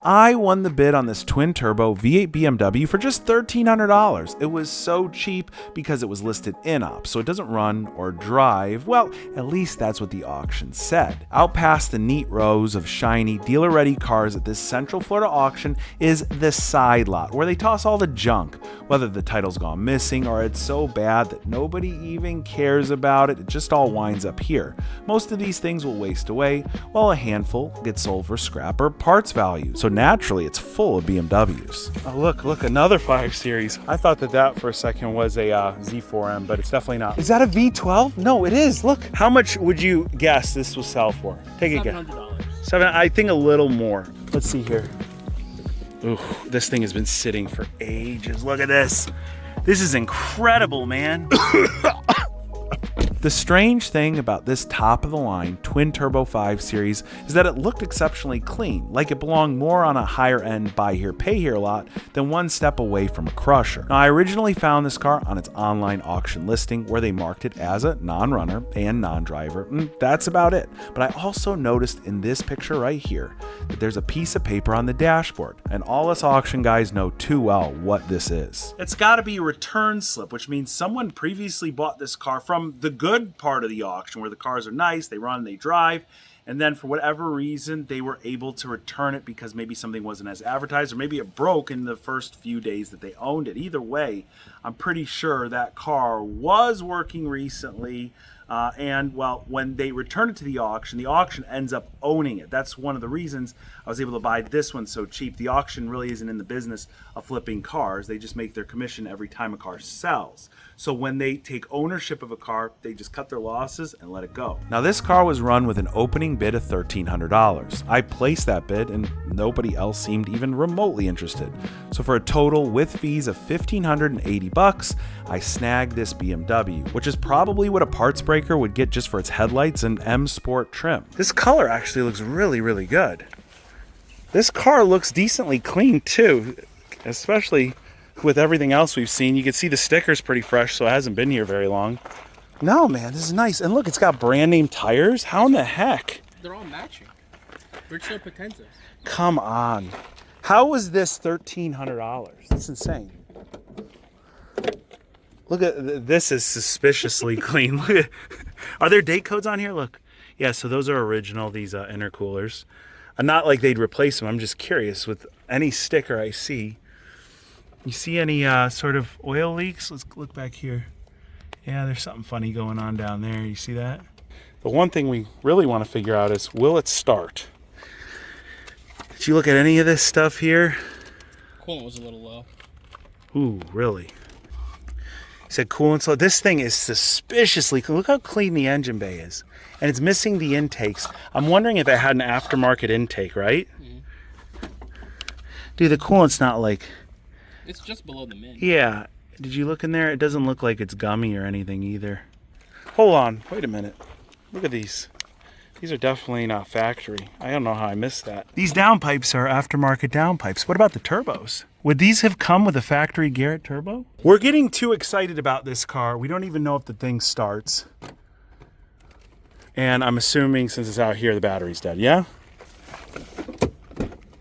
I won the bid on this twin-turbo V8 BMW for just $1,300. It was so cheap because it was listed in-op, so it doesn't run or drive. Well, at least that's what the auction said. Out past the neat rows of shiny, dealer-ready cars at this Central Florida auction is the side lot, where they toss all the junk. Whether the title's gone missing or it's so bad that nobody even cares about it, it just all winds up here. Most of these things will waste away, while a handful get sold for scrap or parts value. So naturally, it's full of BMWs. Oh, look, another 5 Series. I thought that for a second was a Z4M, but it's definitely not. Is that a V12? No, it is. Look. How much would you guess this will sell for? Take a guess. $700. I think a little more. Let's see here. Ooh, this thing has been sitting for ages. Look at this. This is incredible, man. The strange thing about this top-of-the-line twin-turbo 5 Series is that it looked exceptionally clean, like it belonged more on a higher-end buy-here, pay-here lot than one step away from a crusher. Now, I originally found this car on its online auction listing where they marked it as a non-runner and non-driver. That's about it. But I also noticed in this picture right here that there's a piece of paper on the dashboard, and all us auction guys know too well what this is. It's got to be a return slip, which means someone previously bought this car from the good part of the auction where the cars are nice, they run, they drive, and then for whatever reason they were able to return it because maybe something wasn't as advertised or maybe it broke in the first few days that they owned it. Either way, I'm pretty sure that car was working recently, and well, when they return it to the auction ends up owning it. That's one of the reasons I was able to buy this one so cheap. The auction really isn't in the business of flipping cars. They just make their commission every time a car sells. So when they take ownership of a car, they just cut their losses and let it go. Now this car was run with an opening bid of $1,300. I placed that bid and nobody else seemed even remotely interested. So for a total with fees of $1,580, I snagged this BMW, which is probably what a parts breaker would get just for its headlights and M Sport trim. This color actually looks really, really good. This car looks decently clean too, especially with everything else we've seen. You can see the sticker's pretty fresh, so it hasn't been here very long. No, man, this is nice. And look, it's got brand name tires. How in the heck? They're all matching. They're so potential. Come on. How was this $1,300? That's insane. Look at this, is suspiciously clean. Look at, are there date codes on here? Look. Yeah, so those are original, these intercoolers. Not like they'd replace them. I'm just curious with any sticker I see. You see any sort of oil leaks? Let's look back here. Yeah, there's something funny going on down there. You see that? The one thing we really want to figure out is, will it start? Did you look at any of this stuff here? Coolant was a little low. Ooh, really? He said coolant slow. This thing is suspiciously clean. Look how clean the engine bay is. And it's missing the intakes. I'm wondering if it had an aftermarket intake, right? Mm-hmm. Dude, the coolant's not like... It's just below the mint. Yeah. Did you look in there? It doesn't look like it's gummy or anything either. Hold on. Wait a minute. Look at these. These are definitely not factory. I don't know how I missed that. These downpipes are aftermarket downpipes. What about the turbos? Would these have come with a factory Garrett turbo? We're getting too excited about this car. We don't even know if the thing starts. And I'm assuming since it's out here, the battery's dead. Yeah?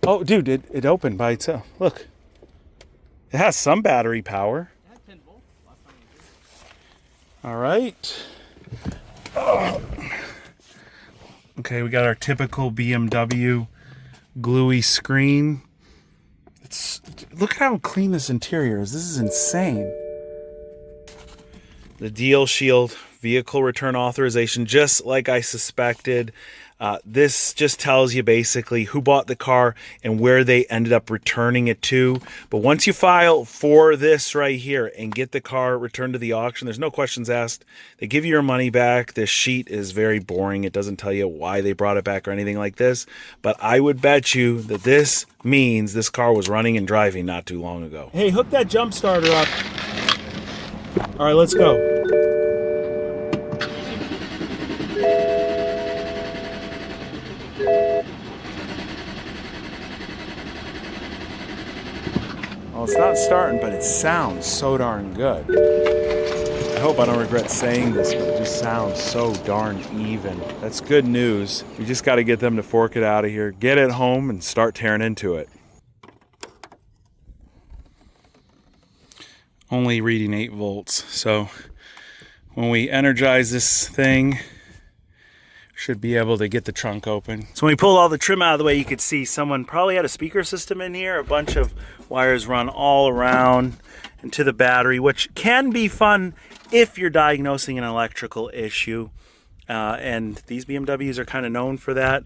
Oh, dude, it opened by itself. Look. It has some battery power. It had 10 volts last time we did. All right. Oh. Okay, we got our typical BMW gluey screen. Look at how clean this interior is. This is insane. The deal shield, vehicle return authorization, just like I suspected. This just tells you basically who bought the car and where they ended up returning it to. But once you file for this right here and get the car returned to the auction, there's no questions asked. They give you your money back. This sheet is very boring. It doesn't tell you why they brought it back or anything like this. But I would bet you that this means this car was running and driving not too long ago. Hey, hook that jump starter up. All right, let's go. Well, it's not starting, but it sounds so darn good. I hope I don't regret saying this, but it just sounds so darn even. That's good news. We just got to get them to fork it out of here, get it home, and start tearing into it. Only reading 8 volts, so when we energize this thing, should be able to get the trunk open. So when we pull all the trim out of the way, you could see someone probably had a speaker system in here. A bunch of wires run all around into the battery, which can be fun if you're diagnosing an electrical issue. And these BMWs are kind of known for that.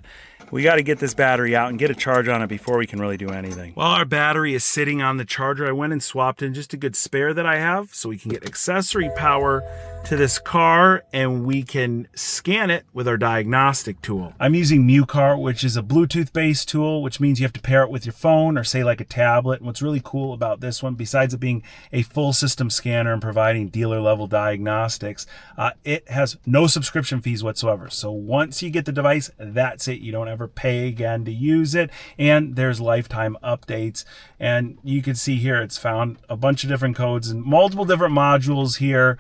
We got to get this battery out and get a charge on it before we can really do anything. While our battery is sitting on the charger, I went and swapped in just a good spare that I have so we can get accessory power to this car and we can scan it with our diagnostic tool. I'm using MUCAR, which is a Bluetooth-based tool, which means you have to pair it with your phone or say like a tablet. And what's really cool about this one, besides it being a full system scanner and providing dealer-level diagnostics, it has no subscription fees whatsoever. So once you get the device, that's it. You don't ever pay again to use it, and there's lifetime updates. And you can see here it's found a bunch of different codes and multiple different modules here,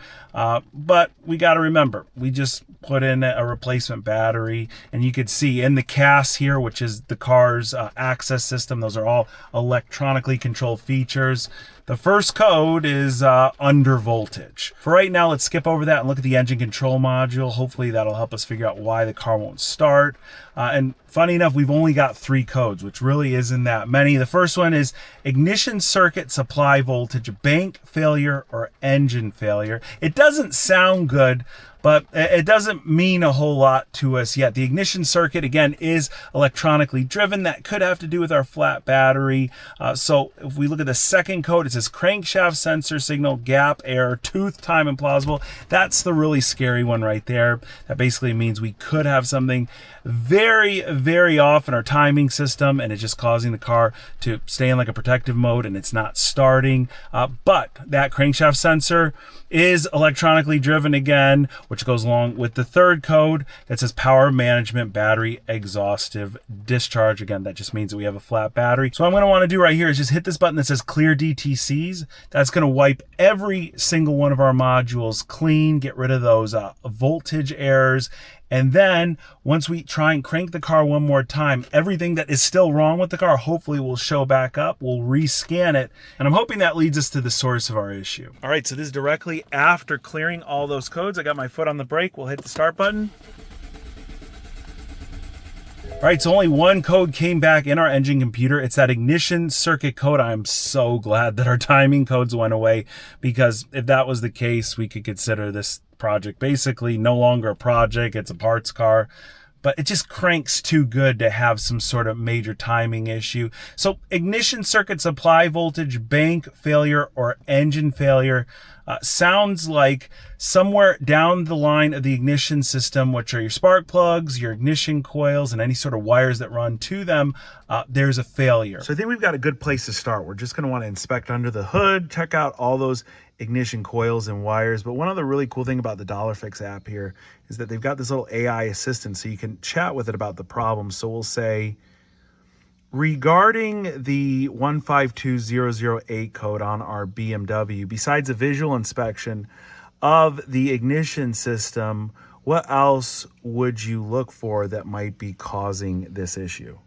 but we got to remember, we just put in a replacement battery, and you could see in the CAS here, which is the car's access system, those are all electronically controlled features. The first code is under voltage. For right now, let's skip over that and look at the engine control module. Hopefully that'll help us figure out why the car won't start. And funny enough, we've only got 3 codes, which really isn't that many. The first one is ignition circuit supply voltage, bank failure, or engine failure. It doesn't sound good, but it doesn't mean a whole lot to us yet. The ignition circuit, again, is electronically driven. That could have to do with our flat battery. So if we look at the second code, it says crankshaft sensor signal, gap error, tooth time implausible. That's the really scary one right there. That basically means we could have something very, very off in our timing system, and it's just causing the car to stay in like a protective mode and it's not starting. But that crankshaft sensor is electronically driven again, which goes along with the third code that says power management battery exhaustive discharge. Again, that just means that we have a flat battery. So what I'm going to want to do right here is just hit this button that says clear DTCs. That's going to wipe every single one of our modules clean, get rid of those voltage errors. And then once we try and crank the car one more time, everything that is still wrong with the car hopefully will show back up. We'll rescan it. And I'm hoping that leads us to the source of our issue. All right, so this is directly after clearing all those codes. I got my foot on the brake. We'll hit the start button. All right, so only one code came back in our engine computer. It's that ignition circuit code. I'm so glad that our timing codes went away, because if that was the case, we could consider this project basically no longer a project. It's a parts car, but it just cranks too good to have some sort of major timing issue. So ignition circuit supply voltage, bank failure, or engine failure sounds like somewhere down the line of the ignition system, which are your spark plugs, your ignition coils, and any sort of wires that run to them, there's a failure. So I think we've got a good place to start. We're just going to want to inspect under the hood, check out all those ignition coils and wires. But one other really cool thing about the $Fix app here is that they've got this little AI assistant, so you can chat with it about the problem. So we'll say, regarding the 152008 code on our BMW, besides a visual inspection of the ignition system, what else would you look for that might be causing this issue?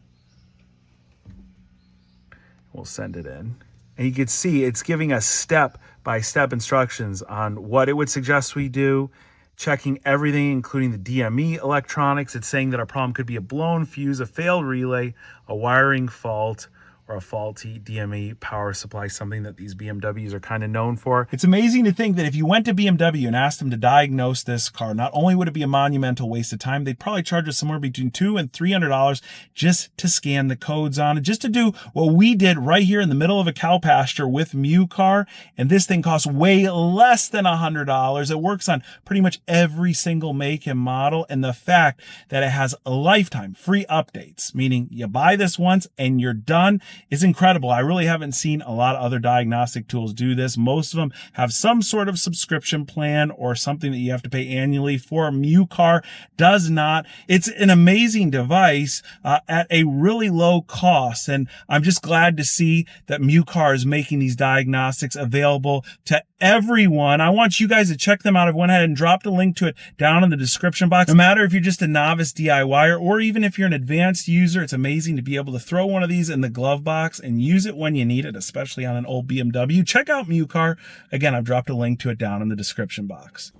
We'll send it in. And you can see it's giving us step-by-step instructions on what it would suggest we do, checking everything, including the DME electronics. It's saying that our problem could be a blown fuse, a failed relay, a wiring fault, or a faulty DME power supply, something that these BMWs are kind of known for. It's amazing to think that if you went to BMW and asked them to diagnose this car, not only would it be a monumental waste of time, they'd probably charge us somewhere between $200 and $300 just to scan the codes on it, just to do what we did right here in the middle of a cow pasture with MUCAR. And this thing costs way less than $100. It works on pretty much every single make and model. And the fact that it has a lifetime free updates, meaning you buy this once and you're done. It's incredible. I really haven't seen a lot of other diagnostic tools do this. Most of them have some sort of subscription plan or something that you have to pay annually for. MUCAR does not. It's an amazing device at a really low cost. And I'm just glad to see that MUCAR is making these diagnostics available to everyone. I want you guys to check them out. I've went ahead and dropped a link to it down in the description box. No matter if you're just a novice DIYer or even if you're an advanced user, it's amazing to be able to throw one of these in the glove box and use it when you need it, especially on an old BMW. Check out MUCAR. Again, I've dropped a link to it down in the description box.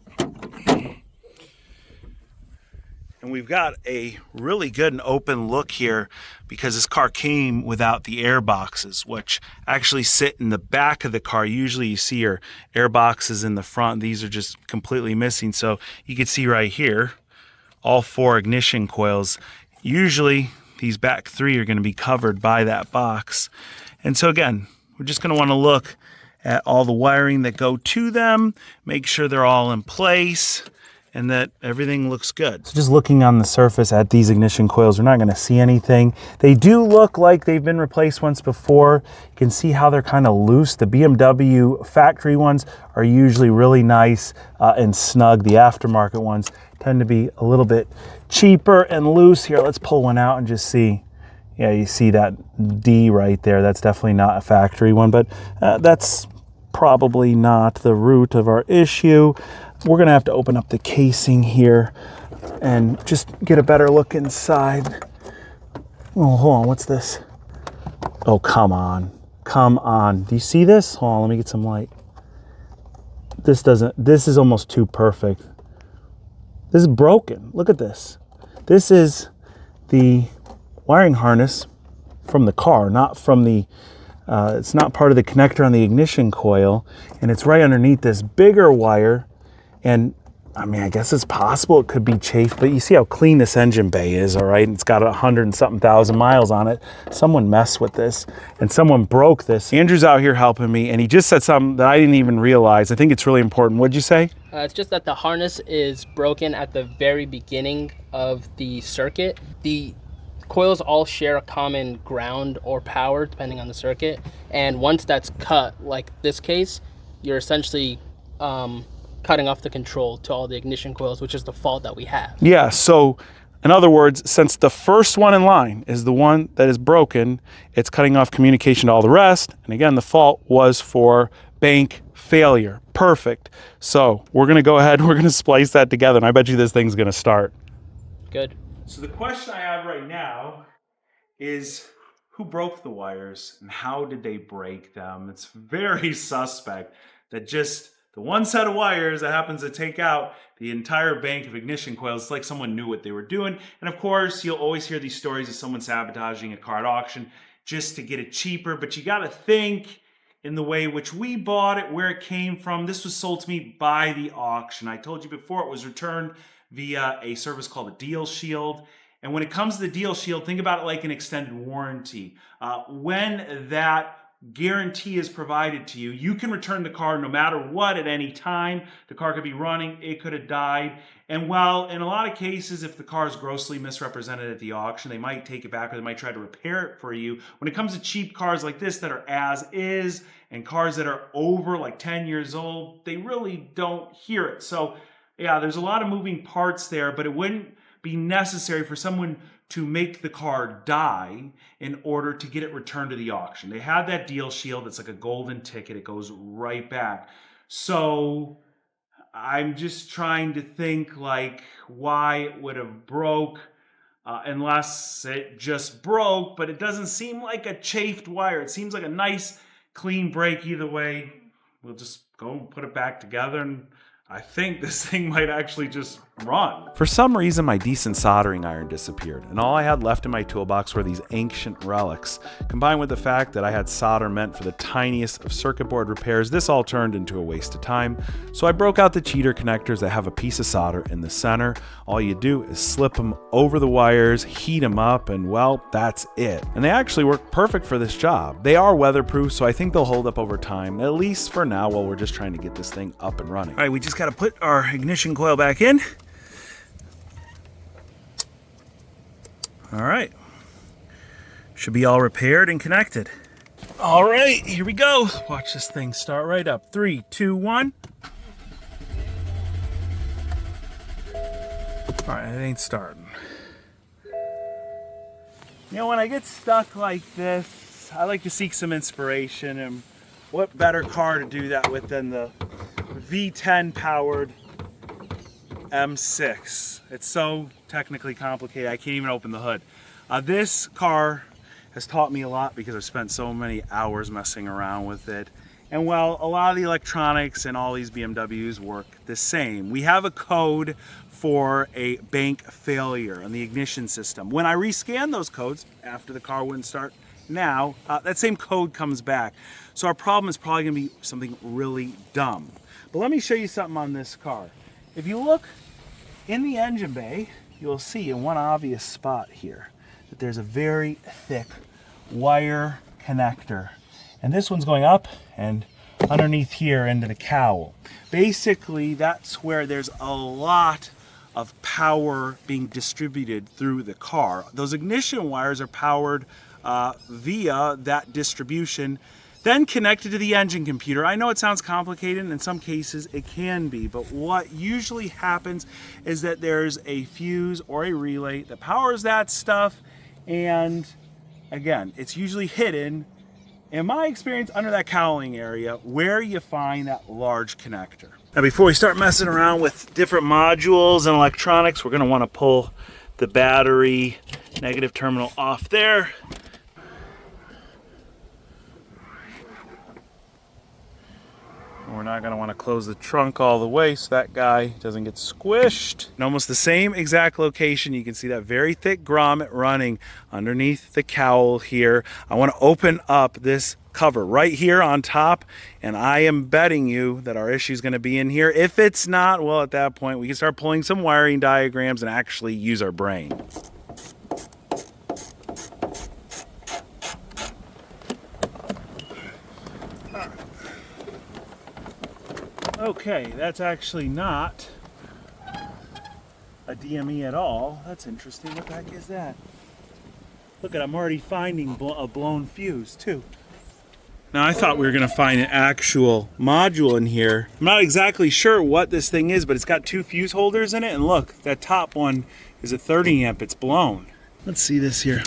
And we've got a really good and open look here because this car came without the air boxes, which actually sit in the back of the car. Usually you see your air boxes in the front. These are just completely missing. So you can see right here, all 4 ignition coils. Usually these back 3 are going to be covered by that box. And so again, we're just going to want to look at all the wiring that go to them, make sure they're all in place, and that everything looks good. So just looking on the surface at these ignition coils, we're not gonna see anything. They do look like they've been replaced once before. You can see how they're kind of loose. The BMW factory ones are usually really nice and snug. The aftermarket ones tend to be a little bit cheaper and loose. Here, let's pull one out and just see. Yeah, you see that D right there. That's definitely not a factory one, but that's probably not the root of our issue. We're gonna have to open up the casing here and just get a better look inside. Oh, hold on, what's this? Oh, come on, come on. Do you see this? Hold on, let me get some light. This is almost too perfect. This is broken, look at this. This is the wiring harness from the car, not from the, it's not part of the connector on the ignition coil, and it's right underneath this bigger wire. And I mean, I guess it's possible it could be chafed, but you see how clean this engine bay is, all right? It's got 100 and something thousand miles on it. Someone messed with this and someone broke this. Andrew's out here helping me, and he just said something that I didn't even realize. I think it's really important. What'd you say? It's just that the harness is broken at the very beginning of the circuit. The coils all share a common ground or power depending on the circuit. And once that's cut, like this case, you're essentially cutting off the control to all the ignition coils, which is the fault that we have. Yeah, so in other words, since the first one in line is the one that is broken, it's cutting off communication to all the rest. And again, the fault was for bank failure. Perfect. So we're gonna go ahead, we're gonna splice that together, and I bet you this thing's gonna start. Good. So the question I have right now is, who broke the wires and how did they break them? It's very suspect that just the one set of wires that happens to take out the entire bank of ignition coils. It's like someone knew what they were doing. And of course, you'll always hear these stories of someone sabotaging a car at auction just to get it cheaper. But you got to think in the way which we bought it, where it came from. This was sold to me by the auction. I told you before, it was returned via a service called a Deal Shield. And when it comes to the Deal Shield, think about it like an extended warranty. When that guarantee is provided to you, you can return the car no matter what at any time. The car could be running, it could have died. And while in a lot of cases, if the car is grossly misrepresented at the auction, they might take it back or they might try to repair it for you. When it comes to cheap cars like this that are as is and cars that are over like 10 years old, they really don't hear it. So yeah, there's a lot of moving parts there, but it wouldn't be necessary for someone to make the car die in order to get it returned to the auction. They had that Deal Shield. It's like a golden ticket. It goes right back. So I'm just trying to think like why it would have broke unless it just broke, but it doesn't seem like a chafed wire. It seems like a nice clean break either way. We'll just go and put it back together, and I think this thing might actually just run. For some reason, my decent soldering iron disappeared, and all I had left in my toolbox were these ancient relics. Combined with the fact that I had solder meant for the tiniest of circuit board repairs, this all turned into a waste of time. So I broke out the cheater connectors that have a piece of solder in the center. All you do is slip them over the wires, heat them up, and well, that's it. And they actually work perfect for this job. They are weatherproof, so I think they'll hold up over time, at least for now while we're just trying to get this thing up and running. All right, we just got to put our ignition coil back in. All right, Should be all repaired and connected. All right, here we go. Watch this thing start right up. 3, 2, 1. All right, it ain't starting. You know, when I get stuck like this, I like to seek some inspiration, and what better car to do that with than the V10 powered M6. It's so technically complicated, I can't even open the hood. This car has taught me a lot because I've spent so many hours messing around with it. And while a lot of the electronics and all these BMWs work the same, we have a code for a bank failure on the ignition system. When I rescan those codes after the car wouldn't start now, that same code comes back. So our problem is probably gonna be something really dumb. But let me show you something on this car. If you look in the engine bay, you'll see in one obvious spot here that there's a very thick wire connector. And this one's going up and underneath here into the cowl. Basically, that's where there's a lot of power being distributed through the car. Those ignition wires are powered via that distribution, then connected to the engine computer. I know it sounds complicated, and in some cases it can be, but what usually happens is that there's a fuse or a relay that powers that stuff, and again, it's usually hidden, in my experience, under that cowling area where you find that large connector. Now, before we start messing around with different modules and electronics, we're going to want to pull the battery negative terminal off there. We're not going to want to close the trunk all the way so that guy doesn't get squished. In almost the same exact location, you can see that very thick grommet running underneath the cowl here. I want to open up this cover right here on top, and I am betting you that our issue is going to be in here. If it's not, well, at that point we can start pulling some wiring diagrams and actually use our brain. Okay, that's actually not a DME at all. That's interesting. What the heck is that? Look at, I'm already finding a blown fuse too. Now, I thought we were gonna find an actual module in here. I'm not exactly sure what this thing is, but it's got 2 fuse holders in it, and look, that top one is a 30 amp, it's blown. Let's see this here.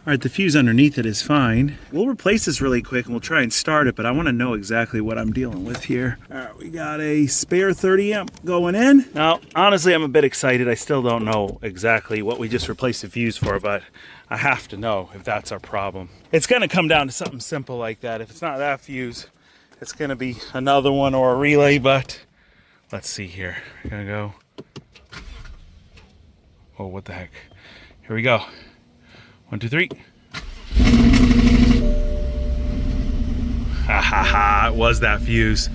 All right, the fuse underneath it is fine. We'll replace this really quick and we'll try and start it, but I want to know exactly what I'm dealing with here. All right, we got a spare 30 amp going in. Now, honestly, I'm a bit excited. I still don't know exactly what we just replaced the fuse for, but I have to know if that's our problem. It's going to come down to something simple like that. If it's not that fuse, it's going to be another one or a relay, but let's see here. We're going to go. Oh, what the heck? Here we go. 1, 2, 3. Ha ha ha, it was that fuse.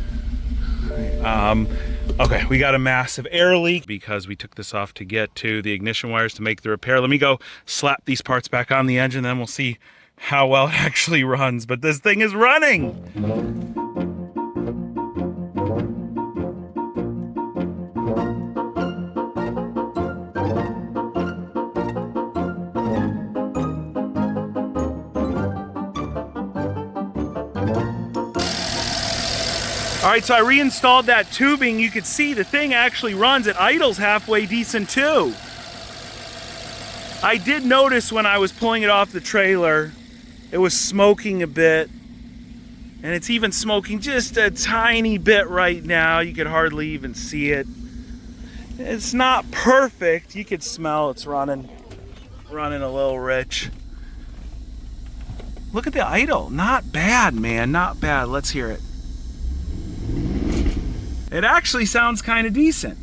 Okay, we got a massive air leak because we took this off to get to the ignition wires to make the repair. Let me go slap these parts back on the engine, then we'll see how well it actually runs. But this thing is running! All right, so I reinstalled that tubing. You could see the thing actually runs. It idles halfway decent too. I did notice when I was pulling it off the trailer, it was smoking a bit. And it's even smoking just a tiny bit right now. You could hardly even see it. It's not perfect. You could smell it's running a little rich. Look at the idle. Not bad, man, not bad. Let's hear it. It actually sounds kind of decent.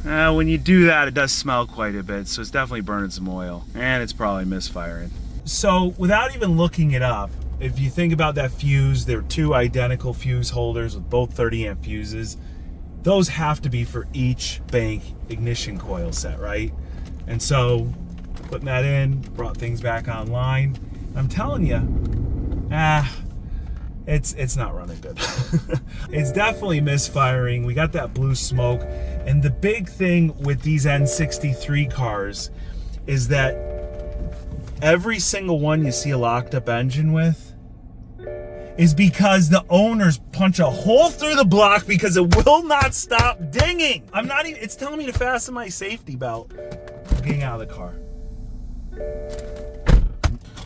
When you do that, it does smell quite a bit, so it's definitely burning some oil, and it's probably misfiring. So without even looking it up, if you think about that fuse, there are 2 identical fuse holders with both 30 amp fuses. Those have to be for each bank ignition coil set, right? And so putting that in, brought things back online. I'm telling you, it's not running good. It's definitely misfiring. We got that blue smoke. And the big thing with these N63 cars is that every single one you see a locked up engine with is because the owners punch a hole through the block because it will not stop dinging. I'm not even, it's telling me to fasten my safety belt. I'm getting out of the car.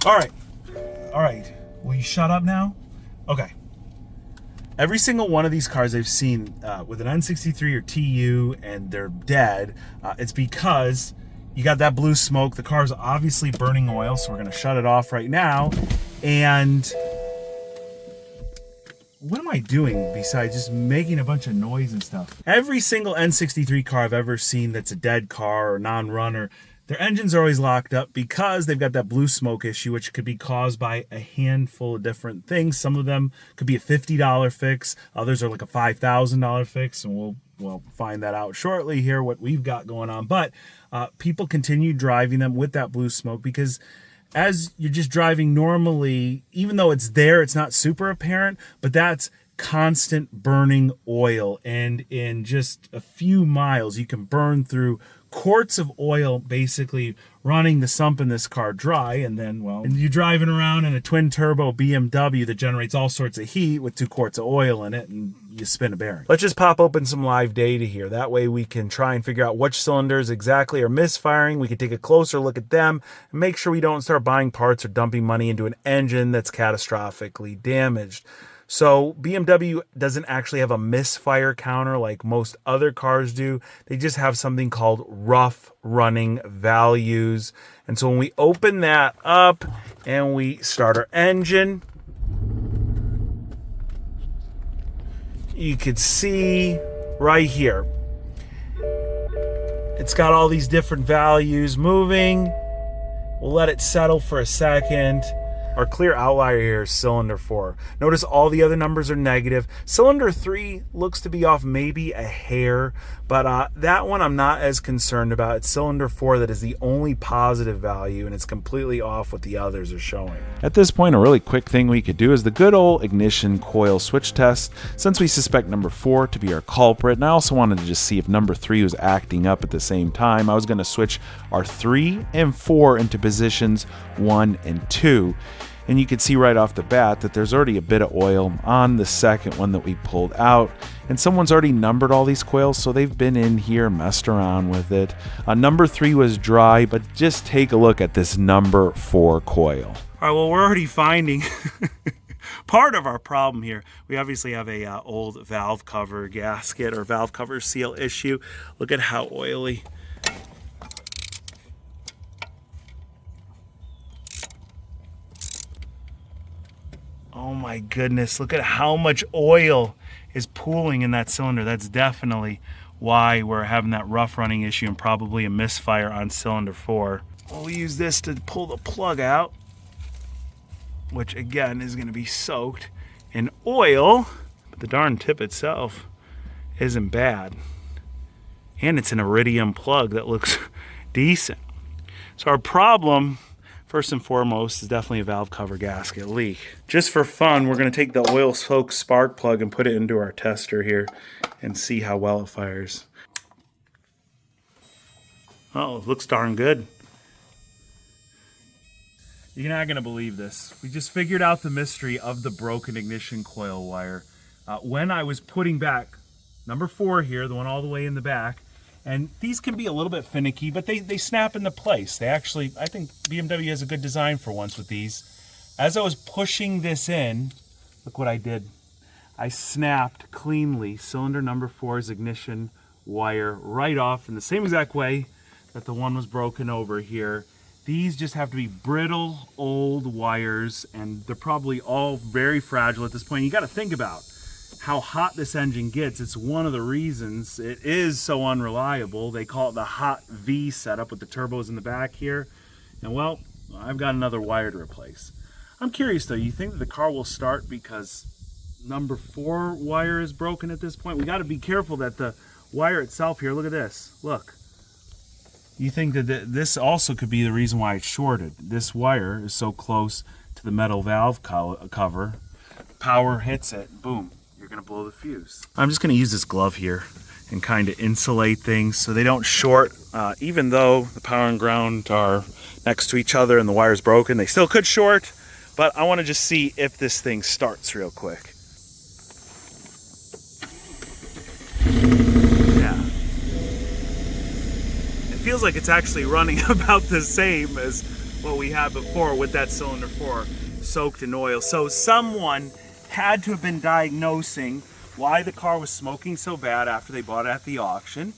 All right. Will you shut up now? Okay. Every single one of these cars I've seen with an N63 or TU and they're dead, it's because you got that blue smoke. The car's obviously burning oil, so we're gonna shut it off right now. And what am I doing besides just making a bunch of noise and stuff? Every single N63 car I've ever seen that's a dead car or non-runner, their engines are always locked up because they've got that blue smoke issue, which could be caused by a handful of different things. Some of them could be a $50 fix. Others are like a $5,000 fix, and we'll find that out shortly here, what we've got going on. But people continue driving them with that blue smoke because as you're just driving normally, even though it's there, it's not super apparent, but that's constant burning oil. And in just a few miles, you can burn through quarts of oil, basically running the sump in this car dry. And then, well, and you're driving around in a twin turbo BMW that generates all sorts of heat with 2 quarts of oil in it, and you spin a bearing. Let's just pop open some live data here. That way we can try and figure out which cylinders exactly are misfiring. We can take a closer look at them and make sure we don't start buying parts or dumping money into an engine that's catastrophically damaged. So BMW doesn't actually have a misfire counter like most other cars do. They just have something called rough running values. And so when we open that up and we start our engine, you could see right here, it's got all these different values moving. We'll let it settle for a second. Our clear outlier here is cylinder 4. Notice all the other numbers are negative. Cylinder 3 looks to be off maybe a hair, but that one I'm not as concerned about. It's cylinder 4 that is the only positive value, and it's completely off what the others are showing. At this point, a really quick thing we could do is the good old ignition coil switch test, since we suspect number 4 to be our culprit, and I also wanted to just see if number 3 was acting up at the same time. I was going to switch our 3 and 4 into positions 1 and 2. And you can see right off the bat that there's already a bit of oil on the second one that we pulled out. And someone's already numbered all these coils, so they've been in here, messed around with it. Number 3 was dry, but just take a look at this number 4 coil. All right, well, we're already finding part of our problem here. We obviously have a old valve cover gasket or valve cover seal issue. Look at how oily. Oh my goodness, look at how much oil is pooling in that cylinder. That's definitely why we're having that rough running issue and probably a misfire on cylinder 4. We'll use this to pull the plug out, which again is going to be soaked in oil, but the darn tip itself isn't bad. And it's an iridium plug that looks decent. So our problem, first and foremost, is definitely a valve cover gasket leak. Just for fun, we're going to take the oil soaked spark plug and put it into our tester here and see how well it fires. Oh, it looks darn good. You're not going to believe this. We just figured out the mystery of the broken ignition coil wire. When I was putting back number 4 here, the one all the way in the back, and these can be a little bit finicky, but they snap into place. They actually, I think BMW has a good design for once with these. As I was pushing this in, look what I did. I snapped cleanly cylinder number 4's ignition wire right off in the same exact way that the one was broken over here. These just have to be brittle, old wires, and they're probably all very fragile at this point. You got to think about how hot this engine gets. It's one of the reasons it is so unreliable. They call it the hot V setup with the turbos in the back here. And well, I've got another wire to replace. I'm curious though, you think that the car will start because number 4 wire is broken at this point? We got to be careful that the wire itself here, look at this, look. You think that this also could be the reason why it's shorted. This wire is so close to the metal valve cover, power hits it, boom. You're gonna blow the fuse. I'm just gonna use this glove here and kind of insulate things so they don't short. Even though the power and ground are next to each other and the wire's broken, they still could short. But I want to just see if this thing starts real quick. Yeah. It feels like it's actually running about the same as what we had before with that cylinder 4 soaked in oil. So someone had to have been diagnosing why the car was smoking so bad after they bought it at the auction.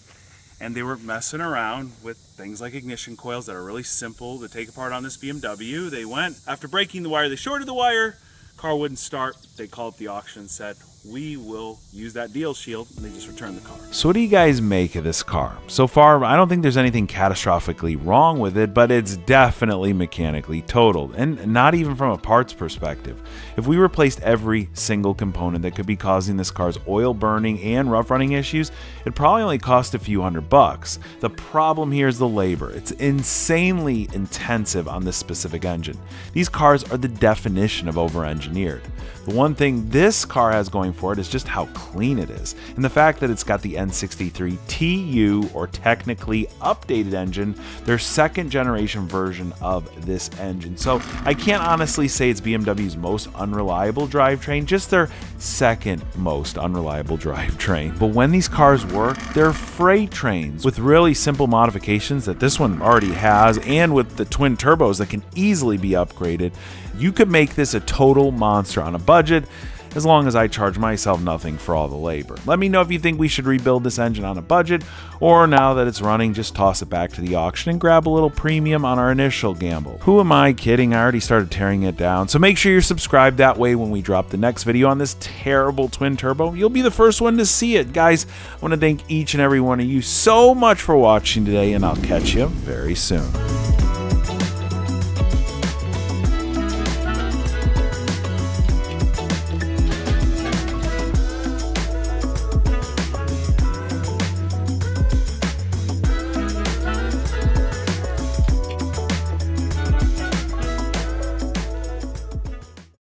And they were messing around with things like ignition coils that are really simple to take apart on this BMW. They went, after breaking the wire, they shorted the wire, car wouldn't start. They called the auction and said, we will use that deal shield, and they just returned the car. So what do you guys make of this car? So far, I don't think there's anything catastrophically wrong with it, but it's definitely mechanically totaled, and not even from a parts perspective. If we replaced every single component that could be causing this car's oil burning and rough running issues, it'd probably only cost a few $100. The problem here is the labor. It's insanely intensive on this specific engine. These cars are the definition of over-engineered. The one thing this car has going for it is just how clean it is, and the fact that it's got the N63 TU, or technically updated engine, their second generation version of this engine. So I can't honestly say it's BMW's most unreliable drivetrain, just their second most unreliable drivetrain. But when these cars work, they're freight trains with really simple modifications that this one already has, and with the twin turbos that can easily be upgraded. You could make this a total monster on a budget, as long as I charge myself nothing for all the labor. Let me know if you think we should rebuild this engine on a budget, or now that it's running, just toss it back to the auction and grab a little premium on our initial gamble. Who am I kidding? I already started tearing it down. So make sure you're subscribed, that way when we drop the next video on this terrible twin turbo, you'll be the first one to see it. Guys, I want to thank each and every one of you so much for watching today, and I'll catch you very soon.